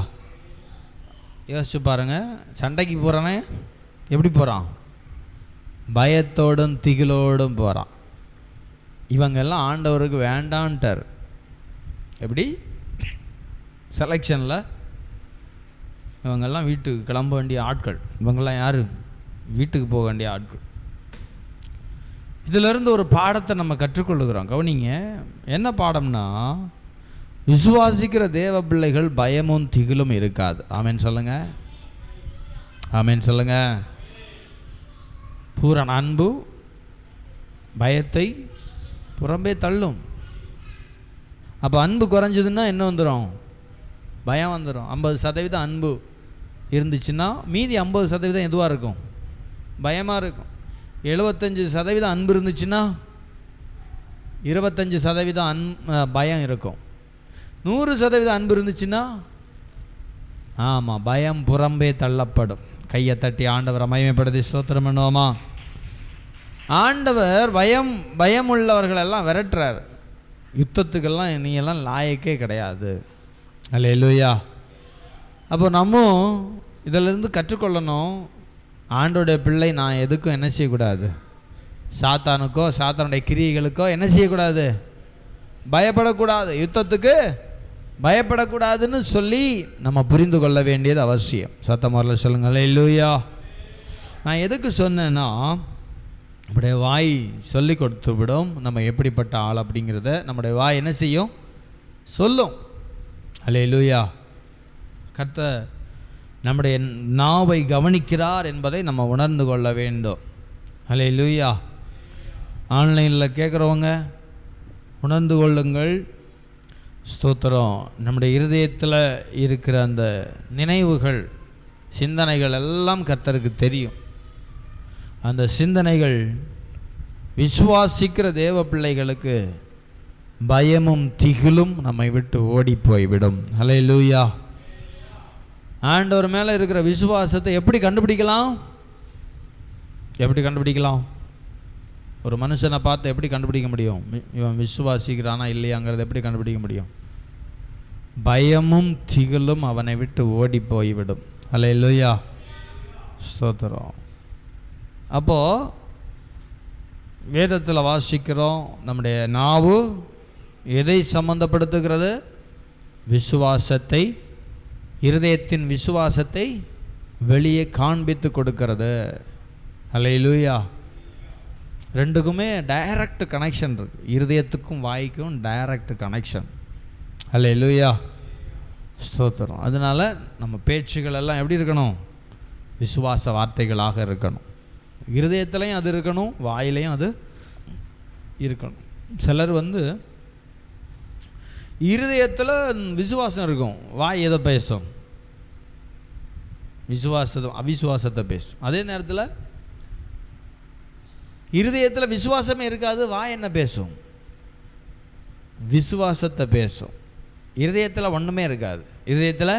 யோசிச்சு பாருங்க, சண்டைக்கு போகிறானே எப்படி போகிறான்? பயத்தோடும் திகிலோடும் போகிறான். இவங்கெல்லாம் ஆண்டவருக்கு வேண்டான்ட்டார். எப்படி? செலெக்ஷனில் இவங்கெல்லாம் வீட்டுக்கு கிளம்ப வேண்டிய ஆட்கள். இவங்கெல்லாம் யார்? வீட்டுக்கு போக வேண்டிய ஆட்கள். இதிலிருந்து ஒரு பாடத்தை நம்ம கற்றுக்கொள்ளுகிறோம். கவனிங்க, என்ன பாடம்னா, விசுவாசிக்கிற தேவ பிள்ளைகள் பயமும் திகிலும் இருக்காது. ஆமேன் சொல்லுங்க, ஆமேன் சொல்லுங்க. பூரண அன்பு பயத்தை புறம்பே தள்ளும். அப்போ அன்பு குறைஞ்சதுன்னா என்ன வந்துடும்? பயம் வந்துடும். 50% அன்பு இருந்துச்சுன்னா மீதி 50% எதுவாக இருக்கும்? பயமாக இருக்கும். 75% அன்பு இருந்துச்சுன்னா 25% பயம் இருக்கும். 100% அன்பு இருந்துச்சுன்னா ஆமாம், பயம் புறம்பே தள்ளப்படும். கையை தட்டி ஆண்டவரை மகிமைப்படுத்தி ஸ்தோத்திரம் பண்ணுவோமா? ஆண்டவர் பயம் உள்ளவர்களெல்லாம் விரட்டுறார். யுத்தத்துக்கெல்லாம் நீ எல்லாம் லாயக்கே கிடையாது. அல்லேலூயா. அப்போ நம்ம இதிலிருந்து கற்றுக்கொள்ளணும். ஆண்டோடைய பிள்ளை நான் எதுக்கும் என்ன செய்யக்கூடாது? சாத்தானுக்கோ சாத்தானுடைய கிரியைகளுக்கோ என்ன செய்யக்கூடாது? பயப்படக்கூடாது. யுத்தத்துக்கு பயப்படக்கூடாதுன்னு சொல்லி நம்ம புரிந்து கொள்ள வேண்டியது அவசியம். சத்தமாக சொல்லுங்க அல்லேலூயா. நான் எதுக்கு சொன்னேன்னா, நம்முடைய வாய் சொல்லி கொடுத்து விடும் நம்ம எப்படிப்பட்ட ஆள் அப்படிங்கிறத. நம்முடைய வாய் என்ன செய்யும்? சொல்லும். அல்லேலூயா. கர்த்தர் நம்முடைய நாவை கவனிக்கிறார் என்பதை நம்ம உணர்ந்து கொள்ள வேண்டும். அல்லேலூயா. ஆன்லைனில் கேட்குறவங்க உணர்ந்து கொள்ளுங்கள். ஸ்தோத்திரம். நம்முடைய இருதயத்தில் இருக்கிற அந்த நினைவுகள், சிந்தனைகள் எல்லாம் கர்த்தருக்கு தெரியும். அந்த சிந்தனைகள் விசுவாசிக்கிற தேவ பிள்ளைகளுக்கு பயமும் திகிலும் நம்மை விட்டு ஓடி போய்விடும். ஹல்லேலூயா. ஆண்டவர் மேலே இருக்கிற விசுவாசத்தை எப்படி கண்டுபிடிக்கலாம்? எப்படி கண்டுபிடிக்கலாம்? ஒரு மனுஷனை பார்த்து எப்படி கண்டுபிடிக்க முடியும்? இவன் விசுவாசிக்கிறானா இல்லையாங்கிறத எப்படி கண்டுபிடிக்க முடியும்? பயமும் திகிலும் அவனை விட்டு ஓடி போய்விடும். ஹல்லேலூயா. ஸ்தோத்திரம். அப்போது வேதத்தில் வாசிக்கிறோம், நம்முடைய நாவு எதை சம்பந்தப்படுத்துகிறது? விசுவாசத்தை, இருதயத்தின் விசுவாசத்தை வெளியே காண்பித்து கொடுக்கிறது. ஹல்லேலூயா. ரெண்டுக்குமே டைரக்ட் கனெக்ஷன் இருக்குது. இருதயத்துக்கும் வாய்க்கும் டைரக்ட் கனெக்ஷன். ஹல்லேலூயா. ஸ்தோத்திரம். அதனால் நம்ம பேச்சுகள் எல்லாம் எப்படி இருக்கணும்? விசுவாச வார்த்தைகளாக இருக்கணும். இருதயத்துலையும் அது இருக்கணும், வாயிலையும் அது இருக்கணும். சிலர் இருதயத்தில் விசுவாசம் இருக்கும், வாய் எதை பேசும்? அவிசுவாசத்தை பேசும். அதே நேரத்தில் இருதயத்தில் விசுவாசமே இருக்காது, வாய் என்ன பேசும்? விசுவாசத்தை பேசும். இருதயத்தில் ஒன்றுமே இருக்காது, இருதயத்தில்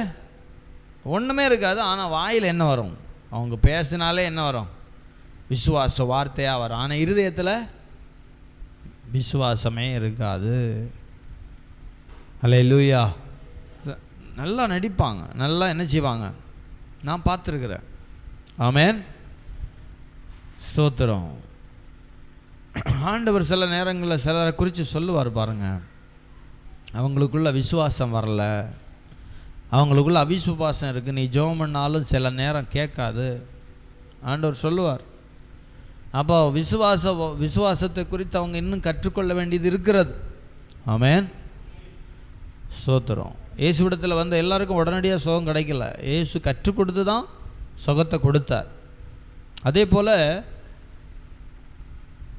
ஒன்றுமே இருக்காது. ஆனால் வாயில் என்ன வரும்? அவங்க பேசினாலே என்ன வரும்? விசுவாச வார்த்தையாக வரும். ஆனால் இருதயத்தில் விசுவாசமே இருக்காது. ஹல்லேலூயா. நல்லா நடிப்பாங்க, நல்லா என்ன செய்வாங்க, நான் பார்த்துருக்குறேன். ஆமென். ஸ்தோத்திரம். ஆண்டவர் சில நேரங்களில் சிலரை குறித்து சொல்லுவார் பாருங்க, அவங்களுக்குள்ள விசுவாசம் வரல, அவங்களுக்குள்ள அவிசுவாசம் இருக்குது, நீ ஜெபம் பண்ணாலும் சில நேரம் கேட்காது, ஆண்டவர் சொல்லுவார். அப்போ விசுவாசத்தை குறித்து அவங்க இன்னும் கற்றுக்கொள்ள வேண்டியது இருக்கிறது. ஆமென். ஸ்தோத்திரம். இயேசுவிடத்தில் வந்த எல்லாருக்கும் உடனடியாக சுகம் கிடைக்கல. இயேசு கற்றுக் கொடுத்து தான் சுகத்தை கொடுத்தார். அதே போல்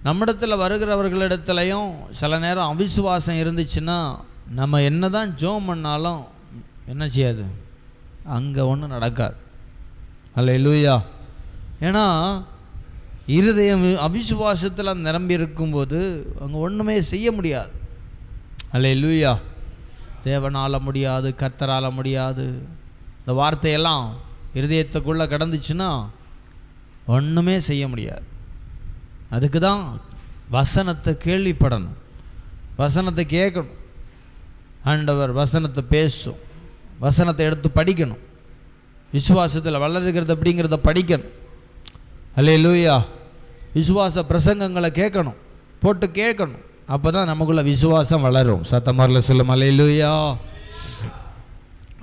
நம்மிடத்தில் வருகிறவர்களிடத்துலையும் சில நேரம் அவிசுவாசம் இருந்துச்சுன்னா நம்ம என்ன தான் ஜெபம் பண்ணாலும் என்ன செய்யாது, அங்கே ஒன்றும் நடக்காது. ஹல்லேலூயா. ஏன்னா இருதயம் அவிசுவாசத்தில் நிரம்பி இருக்கும்போது அங்கே ஒன்றுமே செய்ய முடியாது. ஹல்லேலூயா. தேவனால் முடியாது, கர்த்தரால் முடியாது. இந்த வார்த்தையெல்லாம் இருதயத்துக்குள்ளே கடந்துச்சுன்னா ஒன்றுமே செய்ய முடியாது. அதுக்கு தான் வசனத்தை கேள்விப்படணும், வசனத்தை கேட்கணும். ஆண்டவர் வசனத்தை பேசும், வசனத்தை எடுத்து படிக்கணும், விசுவாசத்தில் வளருகிறது அப்படிங்கிறத படிக்கணும். ஹல்லேலூயா. விசுவாச பிரசங்கங்களை கேட்கணும், போட்டு கேட்கணும். அப்போ தான் நமக்குள்ள விசுவாசம் வளரும். சத்தமாரில் சொல்லும் ஹல்லேலூயா.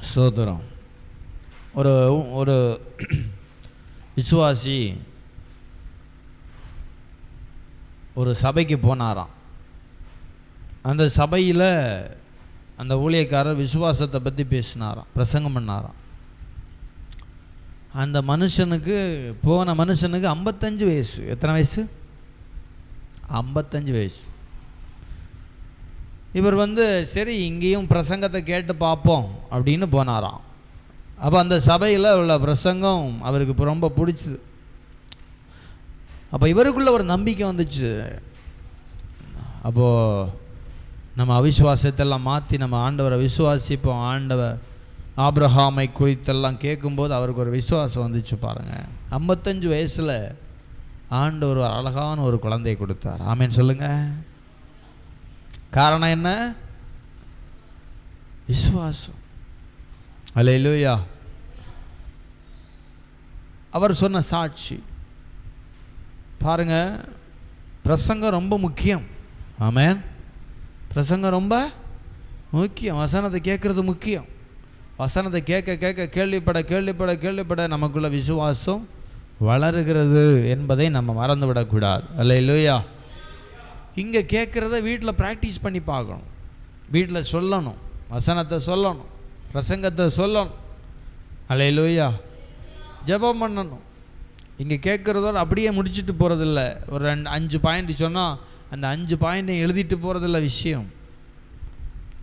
ஸ்தோத்திரம். ஒரு விசுவாசி ஒரு சபைக்கு போனாராம். அந்த சபையில் அந்த ஊழியக்காரர் விசுவாசத்தை பற்றி பேசினாராம், பிரசங்கம் பண்ணாராம். அந்த மனுஷனுக்கு, போன மனுஷனுக்கு 55 வயசு. எத்தனை வயசு? 55 வயசு. இவர் சரி இங்கேயும் பிரசங்கத்தை கேட்டு பார்ப்போம் அப்படின்னு போனாராம். அப்போ அந்த சபையில் உள்ள பிரசங்கம் அவருக்கு ரொம்ப பிடிச்சிது. அப்போ இவருக்குள்ள ஒரு நம்பிக்கை வந்துச்சு. அப்போது நம்ம அவிசுவாசத்தெல்லாம் மாற்றி நம்ம ஆண்டவரை விசுவாசிப்போம். ஆண்டவர் ஆபிரகாமை குறித்தெல்லாம் கேட்கும்போது அவருக்கு ஒரு விசுவாசம் வந்துச்சு பாருங்கள். 55 வயசில் ஆண்டவர் ஒரு அழகான ஒரு குழந்தையை கொடுத்தார். ஆமேன்னு சொல்லுங்கள். காரணம் என்ன? விசுவாசம். ஹல்லேலூயா. அவர் சொன்ன சாட்சி பாருங்க. பிரசங்கம் ரொம்ப முக்கியம். ஆமென். பிரசங்கம் ரொம்ப முக்கியம். வசனத்தை கேட்குறது முக்கியம். வசனத்தை கேட்க கேட்க கேள்விப்பட கேள்விப்பட கேள்விப்பட நமக்குள்ள விசுவாசம் வளருகிறது என்பதை நம்ம மறந்து விடக்கூடாது. ஹல்லேலூயா. இங்கே கேட்குறத வீட்டில் ப்ராக்டிஸ் பண்ணி பார்க்கணும், வீட்டில் சொல்லணும், வசனத்தை சொல்லணும், பிரசங்கத்தை சொல்லணும். ஹல்லேலூயா. ஜெபம் பண்ணணும். இங்கே கேட்குறதோடு அப்படியே முடிச்சுட்டு போகிறதில்ல. ஒரு 5 பாயிண்ட் சொன்னால் அந்த 5 பாயிண்டையும் எழுதிட்டு போகிறதில்ல விஷயம்.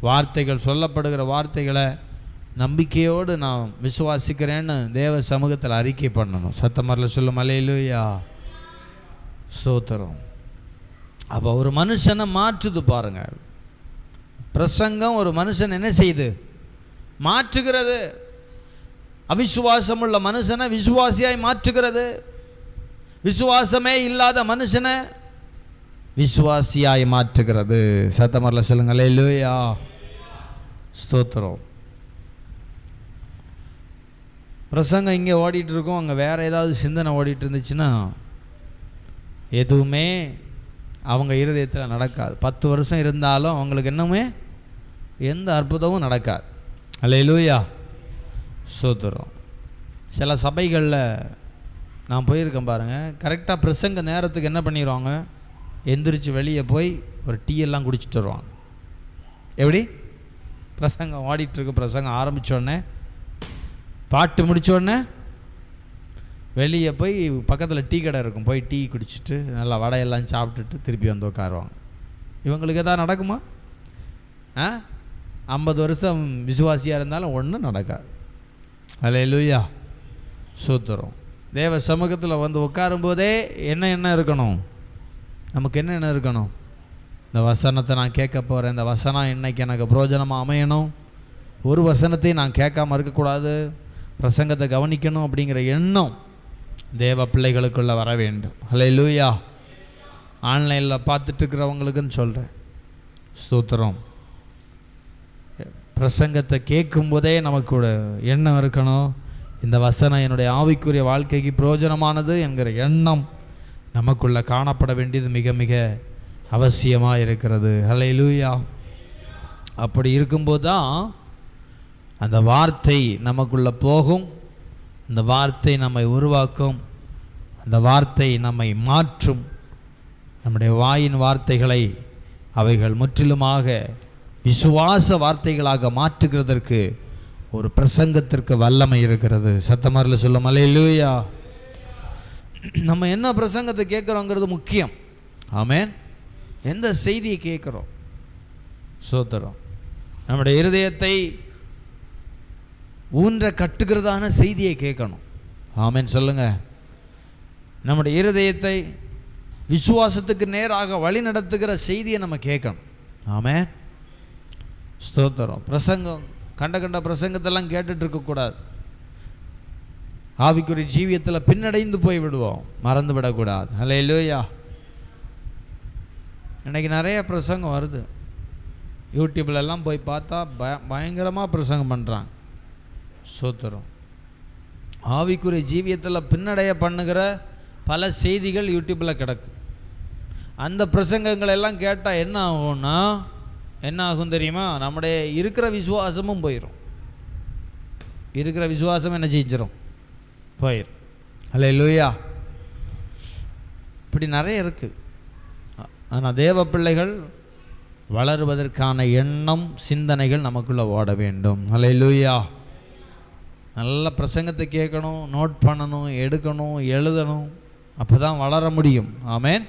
வார்த்தைகள், சொல்லப்படுகிற வார்த்தைகளை நம்பிக்கையோடு நான் விசுவாசிக்கிறேன்னு தேவ சமூகத்தில் அறிக்கை பண்ணணும். சத்தமரில் சொல்லும் அல்லேலூயா, ஸ்தோத்திரம். அப்போ ஒரு மனுஷனை மாற்றுது பாருங்க. பிரசங்கம் ஒரு மனுஷன் என்ன செய்யுது? மாற்றுகிறது. அவிசுவாசம் உள்ள மனுஷனை விசுவாசியாய் மாற்றுகிறது. விசுவாசமே இல்லாத மனுஷனை விசுவாசியாய் மாற்றுகிறது. சத்தமரில் சொல்லுங்க அல்லேலூயா, ஸ்தோத்திரம். பிரசங்கம் இங்கே ஓடிட்டு இருக்கோம், அங்கே வேறு ஏதாவது சிந்தனை ஓடிட்டு இருந்துச்சுன்னா எதுவுமே அவங்க இருதயத்தில் நடக்காது. 10 வருஷம் இருந்தாலும் அவங்களுக்கு என்னமே எந்த அற்புதமும் நடக்காது. அல்லேலூயா, ஸ்தோத்திரம். சில சபைகளில் நான் போயிருக்கேன் பாருங்கள், கரெக்டாக பிரசங்க நேரத்துக்கு என்ன பண்ணிடுவாங்க? எந்திரிச்சு வெளியே போய் ஒரு டீ எல்லாம் குடிச்சிட்டு வருவாங்க. எப்படி? பிரசங்கம் ஓடிட்டுருக்கு, பிரசங்கம் ஆரம்பித்தோடனே, பாட்டு முடித்தோடனே வெளியே போய் பக்கத்தில் டீ கடை இருக்கும், போய் டீ குடிச்சிட்டு நல்லா வடையெல்லாம் சாப்பிட்டுட்டு திருப்பி வந்து உட்காருவாங்க. இவங்களுக்கு எதாவது நடக்குமா? 50 வருஷம் விசுவாசியாக இருந்தாலும் ஒன்றும் நடக்காது. அல்லேலூயா, ஸ்தோத்திரம். தேவ சமூகத்தில் வந்து உட்காரும்போதே என்ன இருக்கணும்? நமக்கு என்ன இருக்கணும்? இந்த வசனத்தை நான் கேட்க போகிறேன், இந்த வசனம் இன்னைக்கு எனக்கு பிரயோஜனமாக அமையணும், ஒரு வசனத்தையும் நான் கேட்காமல் இருக்கக்கூடாது, பிரசங்கத்தை கவனிக்கணும் அப்படிங்கிற எண்ணம் தேவ பிள்ளைகளுக்குள்ளே வர வேண்டும். அல்லேலூயா. ஆன்லைனில் பார்த்துட்ருக்கிறவங்களுக்குன்னு சொல்கிறேன், ஸ்தோத்திரம். பிரசங்கத்தை கேட்கும்போதே நமக்கு கூட எண்ணம் இருக்கணும், இந்த வசனம் என்னுடைய ஆவிக்குரிய வாழ்க்கைக்கு பிரயோஜனமானது என்கிற எண்ணம் நமக்குள்ளே காணப்பட வேண்டியது மிக மிக அவசியமாக இருக்கிறது. அல்லேலூயா. அப்படி இருக்கும்போது தான் அந்த வார்த்தை நமக்குள்ளே போகும், அந்த வார்த்தை நம்மை உருவாக்கும், அந்த வார்த்தை நம்மை மாற்றும். நம்முடைய வாயின் வார்த்தைகளை அவைகள் முற்றிலுமாக விசுவாச வார்த்தைகளாக மாற்றுகிறதற்கு ஒரு பிரசங்கத்திற்கு வல்லமை இருக்கிறது. சத்தமரில் சொல்லும் அல்லேலூயா. நம்ம என்ன பிரசங்கத்தை கேட்குறோங்கிறது முக்கியம். ஆமென். எந்த செய்தியை கேட்குறோம்? ஸ்தோத்திரம். நம்முடைய இருதயத்தை ஊன்ற கட்டுகிறதான செய்தியை கேட்கணும். ஆமென் சொல்லுங்க. நம்முடைய இருதயத்தை விசுவாசத்துக்கு நேராக வழி நடத்துகிற செய்தியை நம்ம கேட்கணும். ஆமென், ஸ்தோத்திரம். பிரசங்கம் கண்ட பிரசங்கத்தெல்லாம் கேட்டுட்டு இருக்கக்கூடாது. ஆவிக்குரிய ஜீவியத்தில் பின்னடைந்து போய் விடுவோம், மறந்து விடக்கூடாது. அல்லேலூயா. இன்றைக்கி நிறைய பிரசங்கம் வருது, யூடியூப்லெல்லாம் போய் பார்த்தா பயங்கரமாக பிரசங்கம் பண்ணுறாங்க. ஸ்தோத்திரம். ஆவிக்குரிய ஜீவியத்தில் பின்னடைய பண்ணுகிற பல செய்திகள் யூடியூப்பில் கிடக்கு. அந்த பிரசங்கங்கள் எல்லாம் கேட்டால் என்ன ஆகும்னா, என்ன ஆகும் தெரியுமா? நம்முடைய இருக்கிற விசுவாசமும் போயிடும். இருக்கிற விசுவாசம் என்ன செஞ்சிடும்? போயிடும். அல்லேலூயா. இப்படி நிறைய இருக்குது. ஆனால் தேவ பிள்ளைகள் வளருவதற்கான எண்ணம், சிந்தனைகள் நமக்குள்ளே ஓட வேண்டும். அல்லேலூயா. நல்ல பிரசங்கத்தை கேட்கணும், நோட் பண்ணணும், எடுக்கணும், எழுதணும், அப்போ தான் வளர முடியும். ஆமென்.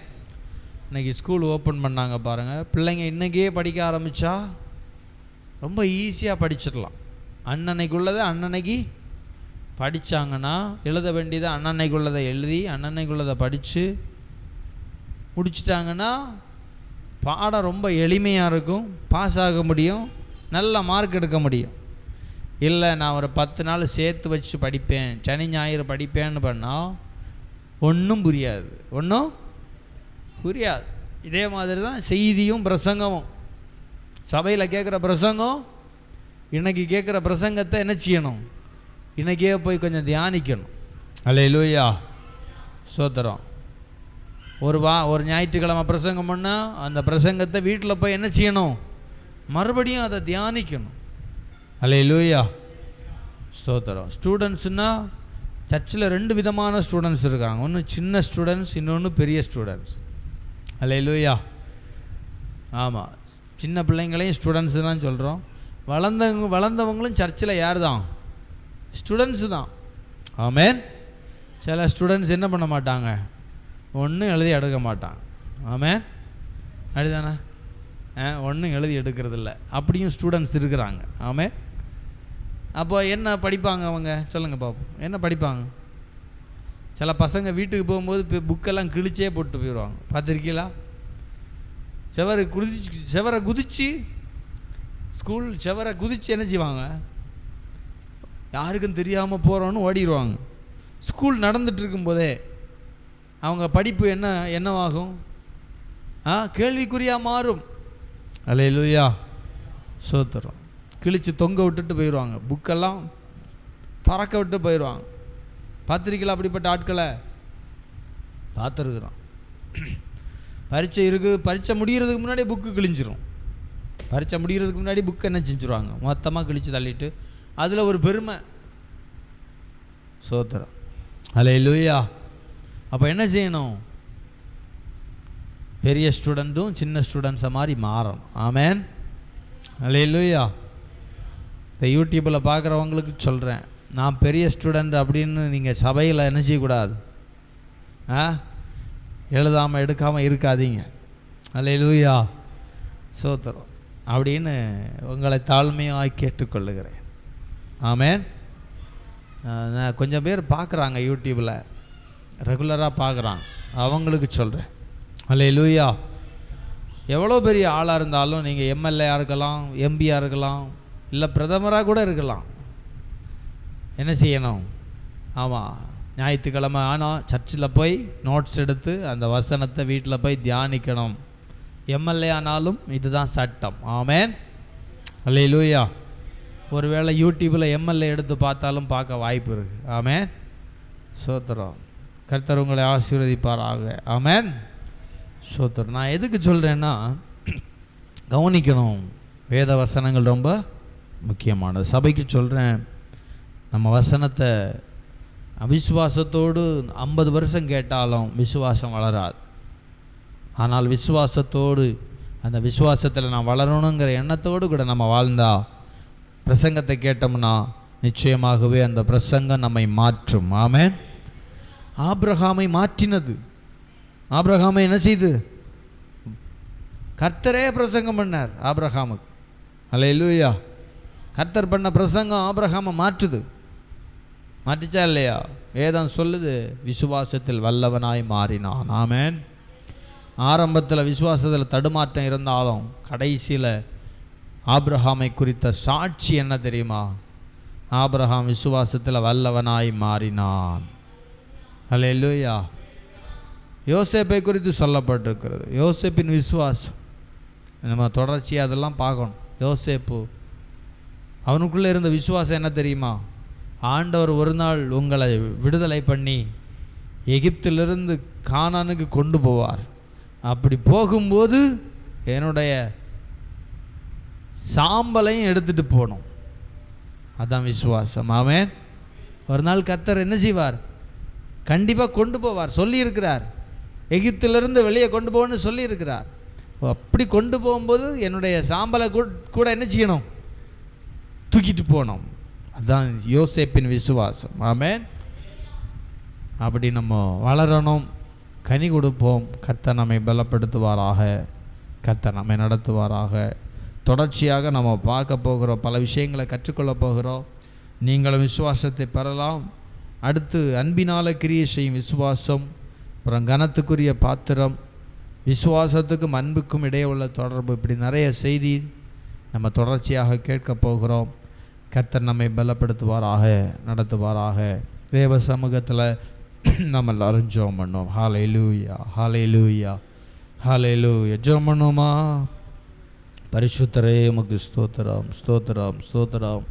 இன்றைக்கி ஸ்கூல் ஓப்பன் பண்ணாங்க பாருங்கள். பிள்ளைங்க இன்றைக்கே படிக்க ஆரம்பித்தா ரொம்ப ஈஸியாக படிச்சிடலாம். அன்னன்னைக்குள்ளதை அன்னன்னைக்கு படித்தாங்கன்னா, எழுத வேண்டியதை அன்னன்னைக்குள்ளதை எழுதி அன்னன்னைக்குள்ளதை படித்து முடிச்சிட்டாங்கன்னா பாடம் ரொம்ப எளிமையாக இருக்கும், பாஸ் ஆக முடியும், நல்ல மார்க் எடுக்க முடியும். இல்லை நான் ஒரு 10 நாள் சேர்த்து வச்சு படிப்பேன், சனி ஞாயிறு படிப்பேன்னு பண்ணால் ஒன்றும் புரியாது, ஒன்றும் புரியாது. இதே மாதிரி தான் செய்தியும் பிரசங்கமும். சபையில் கேட்குற பிரசங்கம், இன்றைக்கி கேட்குற பிரசங்கத்தை என்ன செய்யணும்? இன்றைக்கே போய் கொஞ்சம் தியானிக்கணும். அல்லேலூயா, ஸ்தோத்திரம். ஒரு ஞாயிற்றுக்கிழமை பிரசங்கம் பண்ணால் அந்த பிரசங்கத்தை வீட்டில் போய் என்ன செய்யணும்? மறுபடியும் அதை தியானிக்கணும். அல்லேலூயா, ஸ்தோத்திரம். ஸ்டூடெண்ட்ஸுனால் சர்ச்சில் 2 விதமான ஸ்டூடெண்ட்ஸ் இருக்காங்க. ஒன்று சின்ன ஸ்டூடெண்ட்ஸ், இன்னொன்று பெரிய ஸ்டூடெண்ட்ஸ். அல்லேலூயா. ஆமாம், சின்ன பிள்ளைங்களையும் ஸ்டூடெண்ட்ஸு தான் சொல்கிறோம். வளர்ந்தவங்களும் சர்ச்சில் யார் தான்? ஸ்டூடெண்ட்ஸு தான். ஆமென். சில ஸ்டூடெண்ட்ஸ் என்ன பண்ண மாட்டாங்க? ஒன்றும் எழுதி எடுக்க மாட்டாங்க. ஆமென். அப்படிதானே? ஒன்றும் எழுதி எடுக்கிறதில்ல. அப்படியும் ஸ்டூடெண்ட்ஸ் இருக்கிறாங்க. ஆமாம். அப்போ என்ன படிப்பாங்க அவங்க? சொல்லுங்கள் பார்ப்போம். என்ன படிப்பாங்க? சில பசங்க வீட்டுக்கு போகும்போது புக்கெல்லாம் கிழிச்சே போட்டு போயிடுவாங்க. பார்த்துருக்கீங்களா? செவரை குதிச்சு ஸ்கூல் செவரை குதிச்சு என்ன செய்வாங்க? யாருக்கும் தெரியாமல் போகிறோன்னு ஓடிடுவாங்க. ஸ்கூல் நடந்துட்டு இருக்கும்போதே அவங்க படிப்பு என்னவாகும்? கேள்விக்குறியாக மாறும். அல்லேலூயா, சோத்திரம். கிழிச்சு தொங்க விட்டுட்டு போயிடுவாங்க, புக்கெல்லாம் பறக்க விட்டு போயிடுவாங்க. பார்த்துருக்கீங்களா அப்படிப்பட்ட ஆட்களை? பார்த்துருக்குறோம். பரீட்சை இருக்குது, பரீட்சை முடிகிறதுக்கு முன்னாடி புக்கு கிழிஞ்சிரும். பரீட்சை முடிகிறதுக்கு முன்னாடி புக்கை என்ன செஞ்சுருவாங்க? மொத்தமாக கிழித்து தள்ளிட்டு அதில் ஒரு பெருமை. சோத்திரம். அல்லேலூயா. அப்போ என்ன செய்யணும்? பெரிய ஸ்டூடெண்ட்டும் சின்ன ஸ்டூடெண்ட்ஸை மாதிரி மாறணும். ஆமேன். அல்லேலூயா. இந்த யூடியூப்பில் பார்க்குறவங்களுக்கு சொல்கிறேன், நான் பெரிய ஸ்டூடெண்ட் அப்படின்னு நீங்கள் சபையில் என்ன செய்யக்கூடாது. எழுதாமல் எடுக்காமல் இருக்காதீங்க. அல்லேலூயா, சோத்திரம். அப்படின்னு உங்களை தாழ்மையாக கேட்டுக்கொள்ளுகிறேன். ஆமேன். நான் கொஞ்சம் பேர் பார்க்குறாங்க, யூடியூப்பில் ரெகுலராக பார்க்குறாங்க, அவங்களுக்கு சொல்கிறேன். அல்லேலூயா. எவ்வளோ பெரிய ஆளாக இருந்தாலும் நீங்கள் எம்எல்ஏயாக இருக்கலாம், எம்பியாக இருக்கலாம், இல்லை பிரதமராக கூட இருக்கலாம். என்ன செய்யணும்? ஆமாம், ஞாயிற்றுக்கிழமை ஆனால் சர்ச்சில் போய் நோட்ஸ் எடுத்து அந்த வசனத்தை வீட்டில் போய் தியானிக்கணும். எம்எல்ஏ ஆனாலும் இதுதான் சட்டம். ஆமேன். அல்லேலூயா. ஒருவேளை யூடியூப்பில் எம்எல்ஏ எடுத்து பார்த்தாலும் பார்க்க வாய்ப்பு இருக்குது. ஆமேன். சோத்திரம். கர்த்தர் உங்களை ஆசீர்வதிப்பாராக. ஆமேன். சோத்திரம். நான் எதுக்கு சொல்கிறேன்னா, கவனிக்கணும், வேத வசனங்கள் ரொம்ப முக்கியமானது. சபைக்கு சொல்கிறேன், நம்ம வசனத்தை அவிசுவாசத்தோடு 50 வருஷம் கேட்டாலும் விசுவாசம் வளராது. ஆனால் விசுவாசத்தோடு, அந்த விசுவாசத்தில் நான் வளரணுங்கிற எண்ணத்தோடு கூட நம்ம வாழ்ந்தா, பிரசங்கத்தை கேட்டோம்னா நிச்சயமாகவே அந்த பிரசங்கம் நம்மை மாற்றும். ஆமேன். ஆபிரகாமை மாற்றினது. ஆபிரகாமை என்ன செய்து? கர்த்தரே பிரசங்கம் பண்ணார் ஆபிரகாமுக்கு. அல்லேலூயா. கர்த்தர் பண்ண பிரசங்கம் ஆபிரகாமை மாற்றுது. மாற்றிச்சா இல்லையா? வேதம் சொல்லுது, விசுவாசத்தில் வல்லவனாய் மாறினான். ஆமேன். ஆரம்பத்தில் விசுவாசத்தில் தடுமாற்றம் இருந்தாலும் கடைசியில் ஆபிரகாமை குறித்த சாட்சி என்ன தெரியுமா? ஆபிரகாம் விசுவாசத்தில் வல்லவனாய் மாறினான். அல்லேலூயா. யோசேப்பை குறித்து சொல்லப்பட்டிருக்கிறது. யோசேப்பின் விசுவாசம் நம்ம தொடர்ச்சியாக அதெல்லாம் பார்க்கணும். யோசேப்பு, அவனுக்குள்ளே இருந்த விசுவாசம் என்ன தெரியுமா? ஆண்டவர் ஒரு நாள் உங்களை விடுதலை பண்ணி எகிப்திலிருந்து கானானுக்கு கொண்டு போவார். அப்படி போகும்போது என்னுடைய சாம்பலையும் எடுத்துகிட்டு போகணும். அதான் விசுவாசம். ஆமென். ஒரு நாள் கர்த்தர் என்ன செய்வார்? கண்டிப்பாக கொண்டு போவார். சொல்லியிருக்கிறார், எகிப்திலிருந்து வெளியே கொண்டு போகணும்னு சொல்லியிருக்கிறார். அப்படி கொண்டு போகும்போது என்னுடைய சாம்பலை கூட என்ன செய்யணும்? தூக்கிட்டு போகணும். அதுதான் யோசேப்பின் விசுவாசம். ஆமென். அப்படி நம்ம வளரணும், கனி கொடுப்போம். கர்த்தர் நம்மை பலப்படுத்துவாராக, கர்த்தர் நம்மை நடத்துவாராக. தொடர்ச்சியாக நம்ம பார்க்க போகிறோம், பல விஷயங்களை கற்றுக்கொள்ள போகிறோம். நீங்களும் விசுவாசத்தை பெறலாம். அடுத்து அன்பினால் கிரியை செய்யும் விசுவாசம், அப்புறம் கனத்துக்குரிய பாத்திரம், விசுவாசத்துக்கும் அன்புக்கும் இடையே உள்ள தொடர்பு, இப்படி நிறைய செய்தி நம்ம தொடர்ச்சியாக கேட்க போகிறோம். கர்த்தர் நம்மை பலப்படுத்துவாராக, நடத்துவாராக. தேவ சமூகத்தில் நம்ம எல்லாரும் ஜெபம் பண்ணோம். ஹல்லேலூயா, ஹல்லேலூயா, ஹல்லேலூயா. ஜெபம் பண்ணுமா? பரிசுத்தரே உமக்கு ஸ்தோத்திரம், ஸ்தோத்திரம், ஸ்தோத்திரம்.